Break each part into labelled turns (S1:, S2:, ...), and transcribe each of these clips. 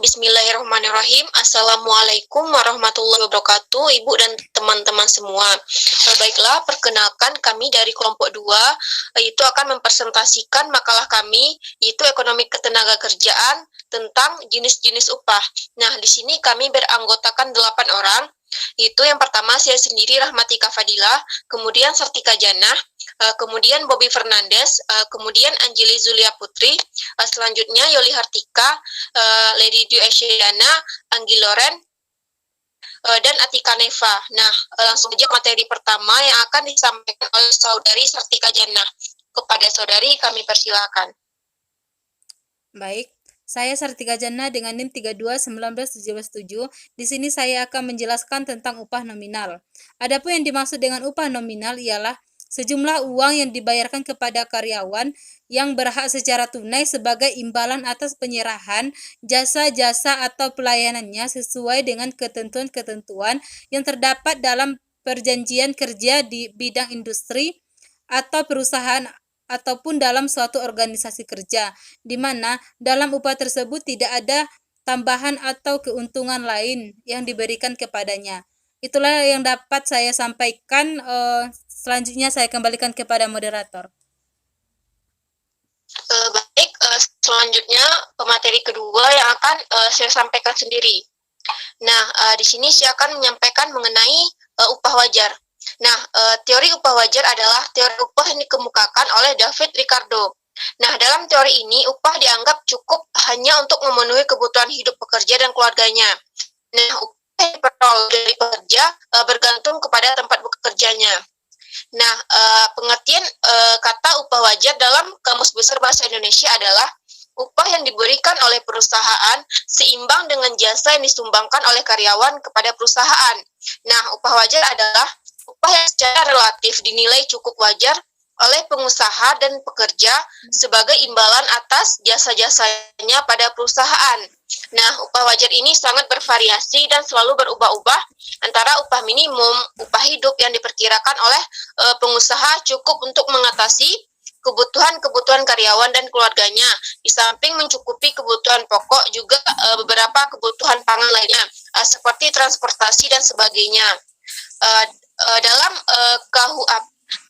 S1: Bismillahirrahmanirrahim. Assalamualaikum warahmatullahi wabarakatuh, Ibu dan teman-teman semua. Baiklah, perkenalkan kami dari kelompok 2, yaitu akan mempresentasikan makalah kami, yaitu ekonomi ketenagakerjaan tentang jenis-jenis upah. Nah, di sini kami beranggotakan 8 orang, yaitu yang pertama saya sendiri Rahmatika Fadilah, kemudian Sartika Janah, kemudian Bobby Fernandes, kemudian Anjeli Zulia Putri, selanjutnya Yoli Hartika, Lady Dwi Eshyana, Anggi Loren, dan Atika Neva. Nah, langsung saja materi pertama yang akan disampaikan oleh Saudari Sartika Janah. Kepada Saudari kami persilakan.
S2: Baik, saya Sartika Janah dengan NIM 321977. Di sini saya akan menjelaskan tentang upah nominal. Adapun yang dimaksud dengan upah nominal ialah sejumlah uang yang dibayarkan kepada karyawan yang berhak secara tunai sebagai imbalan atas penyerahan jasa-jasa atau pelayanannya sesuai dengan ketentuan-ketentuan yang terdapat dalam perjanjian kerja di bidang industri atau perusahaan ataupun dalam suatu organisasi kerja, di mana dalam upah tersebut tidak ada tambahan atau keuntungan lain yang diberikan kepadanya. Itulah yang dapat saya sampaikan. Selanjutnya saya kembalikan kepada moderator.
S1: Baik, selanjutnya pemateri kedua yang akan saya sampaikan sendiri. Nah, di sini saya akan menyampaikan mengenai upah wajar. Nah, teori upah wajar adalah teori upah yang dikemukakan oleh David Ricardo. Nah, dalam teori ini, upah dianggap cukup hanya untuk memenuhi kebutuhan hidup pekerja dan keluarganya. Nah, upah yang diperoleh dari pekerja bergantung kepada tempat bekerjanya. Nah, pengertian kata upah wajar dalam Kamus Besar Bahasa Indonesia adalah upah yang diberikan oleh perusahaan seimbang dengan jasa yang disumbangkan oleh karyawan kepada perusahaan. Nah, upah wajar adalah upah yang secara relatif dinilai cukup wajar oleh pengusaha dan pekerja sebagai imbalan atas jasa-jasanya pada perusahaan. Nah, upah wajar ini sangat bervariasi dan selalu berubah-ubah antara upah minimum, upah hidup yang diperkirakan oleh pengusaha cukup untuk mengatasi kebutuhan-kebutuhan karyawan dan keluarganya, di samping mencukupi kebutuhan pokok juga beberapa kebutuhan pangan lainnya, seperti transportasi dan sebagainya. Dalam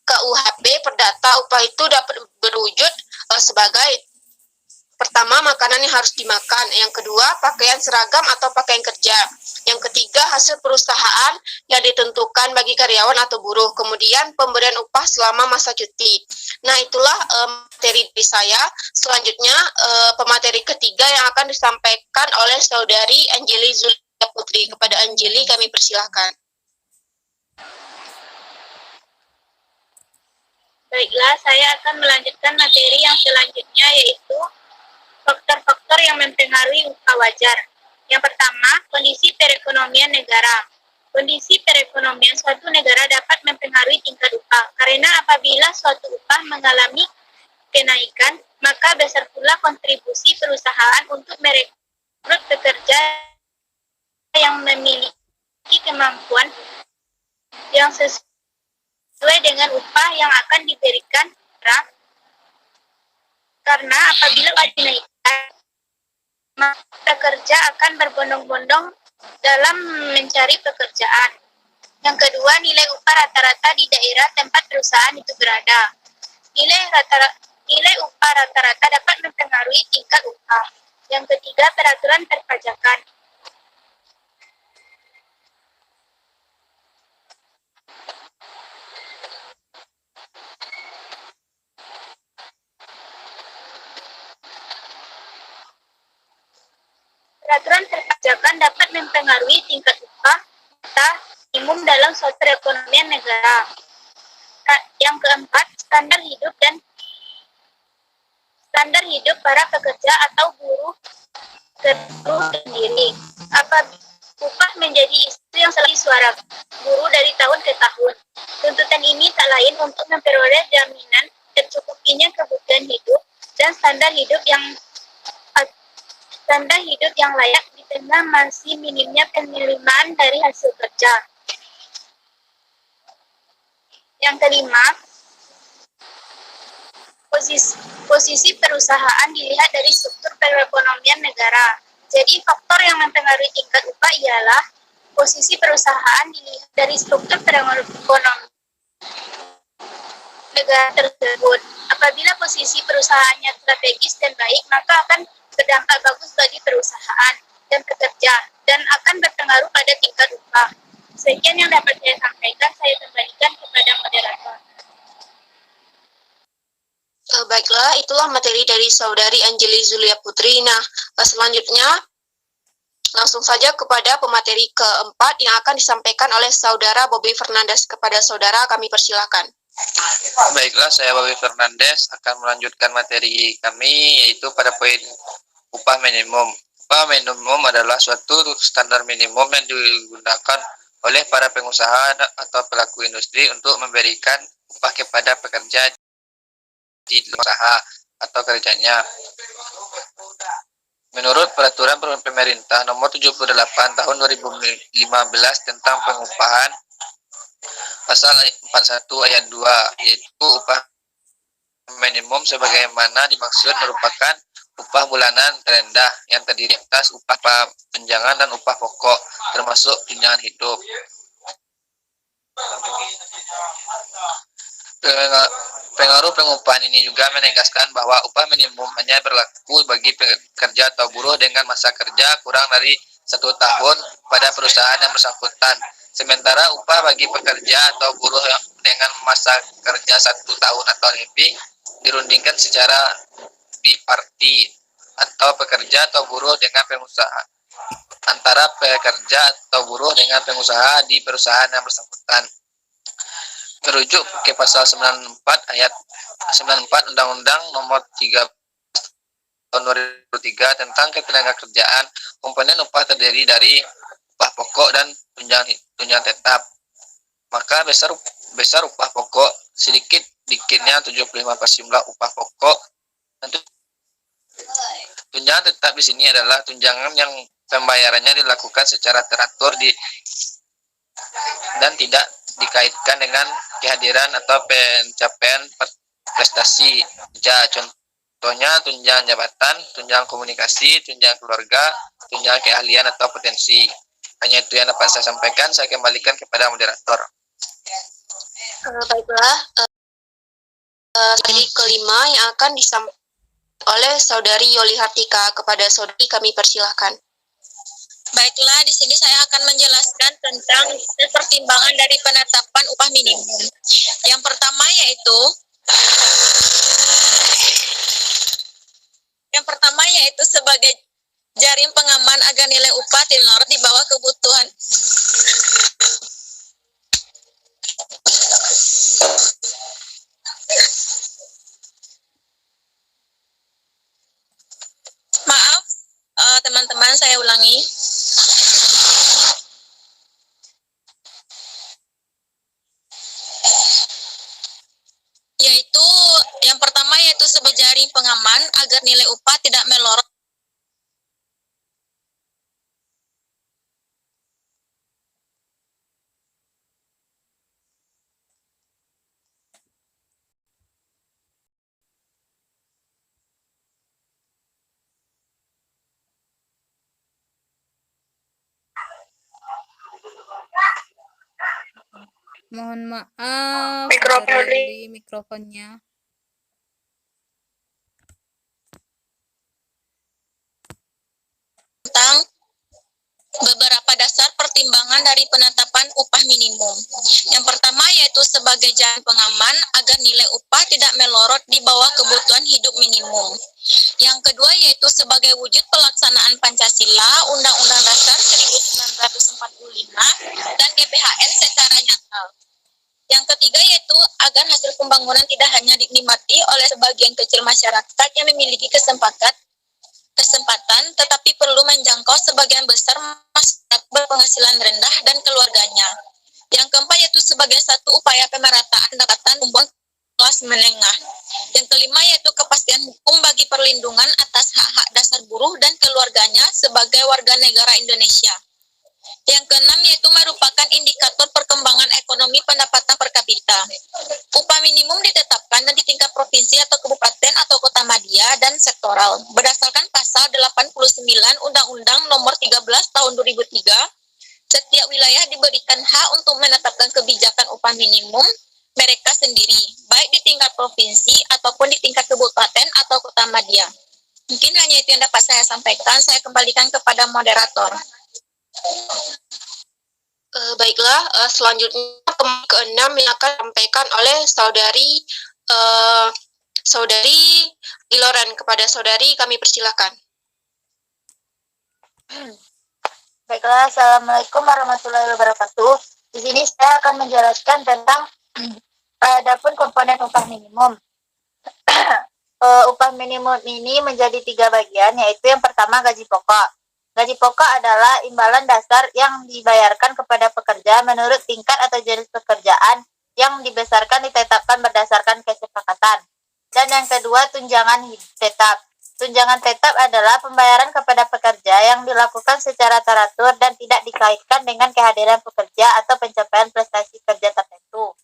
S1: KUHP Perdata, upah itu dapat berwujud sebagai pertama, makanan yang harus dimakan. Yang kedua, pakaian seragam atau pakaian kerja. Yang ketiga, hasil perusahaan yang ditentukan bagi karyawan atau buruh. Kemudian, pemberian upah selama masa cuti. Nah, itulah materi dari saya. Selanjutnya, pemateri ketiga yang akan disampaikan oleh Saudari Anjeli Zulia Putri. Kepada Anjeli, kami persilahkan.
S3: Baiklah, saya akan melanjutkan materi yang selanjutnya, yaitu faktor-faktor yang mempengaruhi upah wajar. Yang pertama, kondisi perekonomian negara. Kondisi perekonomian suatu negara dapat mempengaruhi tingkat upah, karena apabila suatu upah mengalami kenaikan, maka besar pula kontribusi perusahaan untuk merekrut pekerja yang memiliki kemampuan yang sesuai dengan upah yang akan diberikan, karena apabila upah dinaikkan, maka pekerja akan berbondong-bondong dalam mencari pekerjaan. Yang kedua, nilai upah rata-rata di daerah tempat perusahaan itu berada. Nilai upah rata-rata dapat mempengaruhi tingkat upah. Yang ketiga, peraturan perpajakan. Peraturan perpajakan dapat mempengaruhi tingkat upah minimum dalam suatu perekonomian negara. Yang keempat, standar hidup para pekerja atau buruh sendiri. Apabila upah menjadi isu yang selalu suara buruh dari tahun ke tahun. Tuntutan ini tak lain untuk memperoleh jaminan tercukupinya kebutuhan hidup dan standar hidup yang layak di tengah masih minimnya penerimaan dari hasil kerja. Yang kelima, posisi perusahaan dilihat dari struktur perekonomian negara. Jadi faktor yang mempengaruhi tingkat upah ialah posisi perusahaan dilihat dari struktur perekonomian negara tersebut. Apabila posisi perusahaannya strategis dan baik, maka akan berdampak bagus bagi perusahaan dan pekerja dan akan berpengaruh pada tingkat upah. Sekian yang dapat saya sampaikan, saya kembalikan kepada moderator.
S1: Baiklah, itulah materi dari Saudari Anjeli Zulia Putri. Nah, selanjutnya langsung saja kepada pemateri keempat yang akan disampaikan oleh Saudara Bobby Fernandes. Kepada Saudara kami persilakan.
S4: Baiklah, saya Bobby Fernandes akan melanjutkan materi kami, yaitu pada poin upah minimum. Upah minimum adalah suatu standar minimum yang digunakan oleh para pengusaha atau pelaku industri untuk memberikan upah kepada pekerja di usaha atau kerjanya. Menurut peraturan pemerintah nomor 78 tahun 2015 tentang pengupahan pasal 41 ayat 2, yaitu upah minimum sebagaimana dimaksud merupakan upah bulanan terendah yang terdiri atas upah tunjangan dan upah pokok termasuk tunjangan hidup. Pengaruh pengupahan ini juga menegaskan bahwa upah minimum hanya berlaku bagi pekerja atau buruh dengan masa kerja kurang dari 1 tahun pada perusahaan yang bersangkutan. Sementara upah bagi pekerja atau buruh dengan masa kerja 1 tahun atau lebih dirundingkan secara bipartit atau pekerja atau buruh dengan pengusaha antara pekerja atau buruh dengan pengusaha di perusahaan yang bersangkutan. Merujuk ke pasal 94 ayat 94 Undang-Undang Nomor 3 tahun 2003 tentang ketenagakerjaan, komponen upah terdiri dari upah pokok dan tunjangan tetap. Maka besar upah pokok sedikitnya 75% jumlah upah pokok. Tunjangan tetap di sini adalah tunjangan yang pembayarannya dilakukan secara teratur dan tidak dikaitkan dengan kehadiran atau pencapaian prestasi. Contohnya tunjangan jabatan, tunjangan komunikasi, tunjangan keluarga, tunjangan keahlian atau potensi. Hanya itu yang dapat saya sampaikan. Saya kembalikan kepada moderator.
S1: Baiklah, materi kelima yang akan disampaikan oleh Saudari Yoli Hartika. Kepada Saudari kami persilahkan.
S5: Baiklah, di sini saya akan menjelaskan tentang pertimbangan dari penetapan upah minimum. Yang pertama yaitu sebagai jaring pengaman agar nilai upah tidak melorot di bawah kebutuhan. Maaf, teman-teman, saya ulangi. Yang pertama yaitu sebagai jaring pengaman agar nilai upah tidak melorot.
S2: Mohon maaf,
S3: Mikrofon
S2: Saudari
S3: Yoli.
S2: Yoli, mikrofonnya.
S5: Tentang beberapa dasar pertimbangan dari penetapan upah minimum. Yang pertama yaitu sebagai jaring pengaman agar nilai upah tidak melorot di bawah kebutuhan hidup minimum. Yang kedua yaitu sebagai wujud pelaksanaan Pancasila, Undang-Undang Dasar 1945, dan GBHN secara nyata. Yang ketiga yaitu agar hasil pembangunan tidak hanya dinikmati oleh sebagian kecil masyarakat yang memiliki kesempatan, tetapi perlu menjangkau sebagian besar masyarakat berpenghasilan rendah dan keluarganya. Yang keempat yaitu sebagai satu upaya pemerataan pendapatan umum kelas menengah. Yang kelima yaitu kepastian hukum bagi perlindungan atas hak-hak dasar buruh dan keluarganya sebagai warga negara Indonesia. Yang keenam yaitu merupakan indikator perkembangan ekonomi pendapatan per kapita. Upah minimum ditetapkan dan di tingkat provinsi atau kabupaten atau kota madya dan sektoral. Berdasarkan pasal 89 Undang-Undang Nomor 13 Tahun 2003, setiap wilayah diberikan hak untuk menetapkan kebijakan upah minimum mereka sendiri, baik di tingkat provinsi ataupun di tingkat kabupaten atau kota madya. Mungkin hanya itu yang dapat saya sampaikan. Saya kembalikan kepada moderator.
S1: Baiklah, selanjutnya keenam yang akan disampaikan oleh saudari Diloren. Kepada saudari kami persilakan.
S3: Baiklah, Assalamualaikum warahmatullahi wabarakatuh. Di sini saya akan menjelaskan tentang adapun komponen upah minimum. Upah minimum ini menjadi 3 bagian, yaitu yang pertama gaji pokok. Gaji pokok adalah imbalan dasar yang dibayarkan kepada pekerja menurut tingkat atau jenis pekerjaan yang ditetapkan berdasarkan kesepakatan. Dan yang kedua, tunjangan tetap. Tunjangan tetap adalah pembayaran kepada pekerja yang dilakukan secara teratur dan tidak dikaitkan dengan kehadiran pekerja atau pencapaian prestasi kerja tertentu.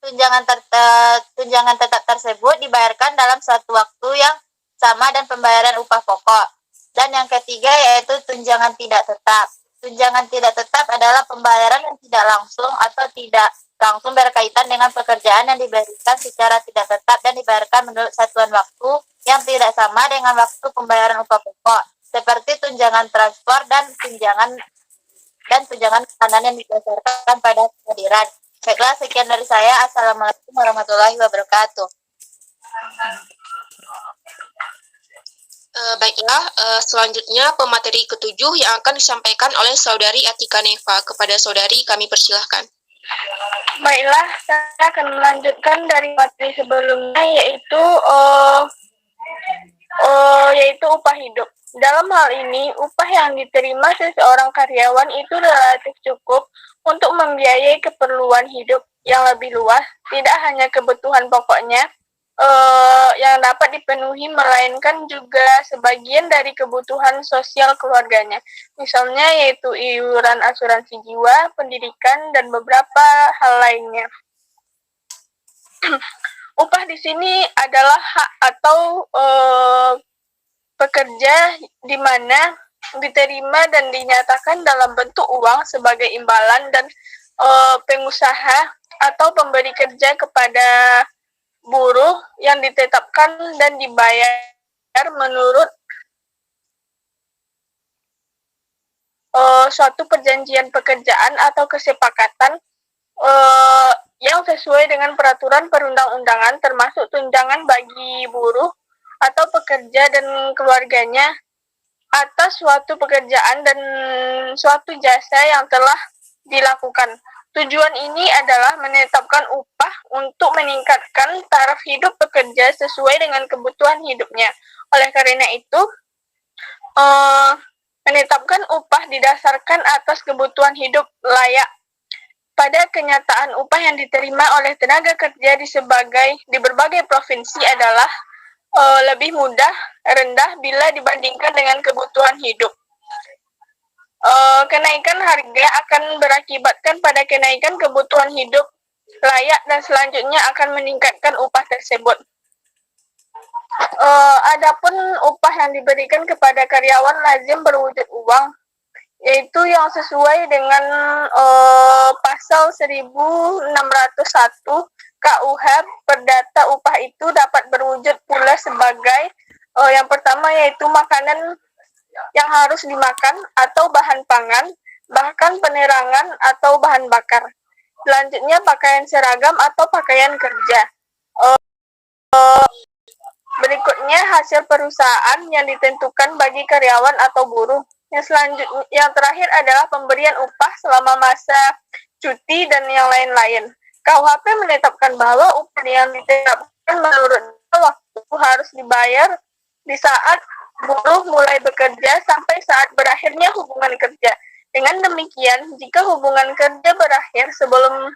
S3: Tunjangan tetap tersebut dibayarkan dalam suatu waktu yang sama dan pembayaran upah pokok. Dan yang ketiga yaitu tunjangan tidak tetap. Tunjangan tidak tetap adalah pembayaran yang tidak langsung atau tidak langsung berkaitan dengan pekerjaan yang diberikan secara tidak tetap dan dibayarkan menurut satuan waktu yang tidak sama dengan waktu pembayaran upah pokok, seperti tunjangan transport dan tunjangan keamanan yang didasarkan pada kehadiran. Baiklah, sekian dari saya. Assalamualaikum warahmatullahi wabarakatuh.
S1: Baiklah, selanjutnya pemateri ketujuh yang akan disampaikan oleh saudari Atika Neva. Kepada saudari kami persilahkan.
S3: Baiklah, saya akan melanjutkan dari materi sebelumnya, yaitu upah hidup. Dalam hal ini, upah yang diterima seseorang karyawan itu relatif cukup untuk membiayai keperluan hidup yang lebih luas, tidak hanya kebutuhan pokoknya yang dapat dipenuhi, melainkan juga sebagian dari kebutuhan sosial keluarganya. Misalnya yaitu iuran asuransi jiwa, pendidikan, dan beberapa hal lainnya. Upah di sini adalah hak atau pekerja di mana diterima dan dinyatakan dalam bentuk uang sebagai imbalan dan pengusaha atau pemberi kerja kepada buruh yang ditetapkan dan dibayar menurut suatu perjanjian pekerjaan atau kesepakatan yang sesuai dengan peraturan perundang-undangan, termasuk tunjangan bagi buruh atau pekerja dan keluarganya atas suatu pekerjaan dan suatu jasa yang telah dilakukan. Tujuan ini adalah menetapkan upah untuk meningkatkan taraf hidup pekerja sesuai dengan kebutuhan hidupnya. Oleh karena itu, menetapkan upah didasarkan atas kebutuhan hidup layak. Pada kenyataan, upah yang diterima oleh tenaga kerja di berbagai provinsi adalah lebih rendah bila dibandingkan dengan kebutuhan hidup. Kenaikan harga akan berakibatkan pada kenaikan kebutuhan hidup layak dan selanjutnya akan meningkatkan upah tersebut. Adapun upah yang diberikan kepada karyawan lazim berwujud uang, yaitu yang sesuai dengan pasal 1601 KUH Perdata. Upah itu dapat berwujud pula sebagai yang pertama yaitu makanan yang harus dimakan atau bahan pangan, bahkan penerangan atau bahan bakar. Selanjutnya pakaian seragam atau pakaian kerja. Berikutnya hasil perusahaan yang ditentukan bagi karyawan atau buruh. Yang terakhir adalah pemberian upah selama masa cuti dan yang lain-lain. KUHP menetapkan bahwa upah yang ditetapkan menurut waktu harus dibayar di saat buruh mulai bekerja sampai saat berakhirnya hubungan kerja. Dengan demikian, jika hubungan kerja berakhir sebelum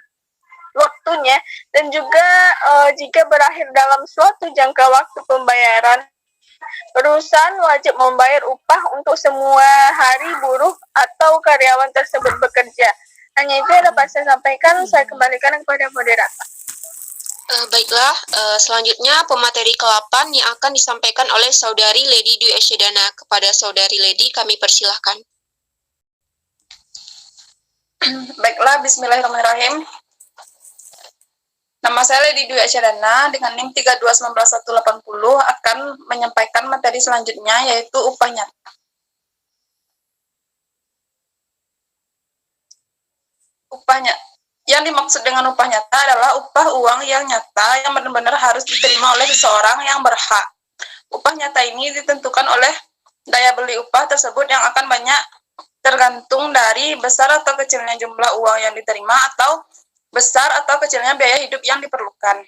S3: waktunya dan juga jika berakhir dalam suatu jangka waktu pembayaran Perusahaan wajib membayar upah untuk semua hari buruh atau karyawan tersebut bekerja. Hanya itu yang dapat saya sampaikan. Saya kembalikan kepada moderator.
S1: Baiklah, selanjutnya pemateri ke-8 yang akan disampaikan oleh Saudari Lady Dwi Asyadana. Kepada Saudari Lady, kami persilahkan.
S6: Baiklah, bismillahirrahmanirrahim. Nama saya Lady Dwi Asyadana dengan NIM 3218180 akan menyampaikan materi selanjutnya yaitu upah nyata. Yang dimaksud dengan upah nyata adalah upah uang yang nyata yang benar-benar harus diterima oleh seseorang yang berhak. Upah nyata ini ditentukan oleh daya beli upah tersebut yang akan banyak tergantung dari besar atau kecilnya jumlah uang yang diterima atau besar atau kecilnya biaya hidup yang diperlukan.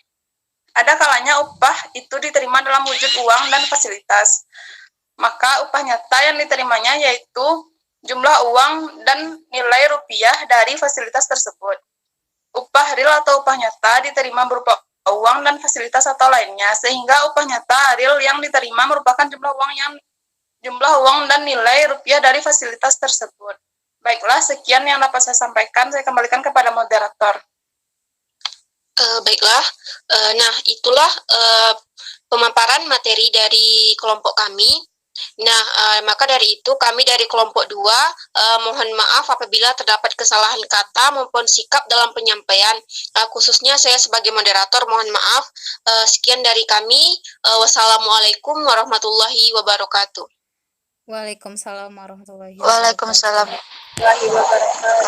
S6: Ada kalanya upah itu diterima dalam wujud uang dan fasilitas. Maka upah nyata yang diterimanya yaitu jumlah uang dan nilai rupiah dari fasilitas tersebut. Upah real atau upah nyata diterima berupa uang dan fasilitas atau lainnya, sehingga upah nyata real yang diterima merupakan jumlah uang dan nilai rupiah dari fasilitas tersebut. Baiklah, sekian yang dapat saya sampaikan. Saya kembalikan kepada moderator.
S1: Baiklah, nah itulah pemaparan materi dari kelompok kami. Nah, maka dari itu kami dari kelompok 2 mohon maaf apabila terdapat kesalahan kata maupun sikap dalam penyampaian. Khususnya saya sebagai moderator mohon maaf. Sekian dari kami. Wassalamualaikum warahmatullahi wabarakatuh.
S2: Waalaikumsalam warahmatullahi
S1: Waalaikumsalam.
S2: wabarakatuh.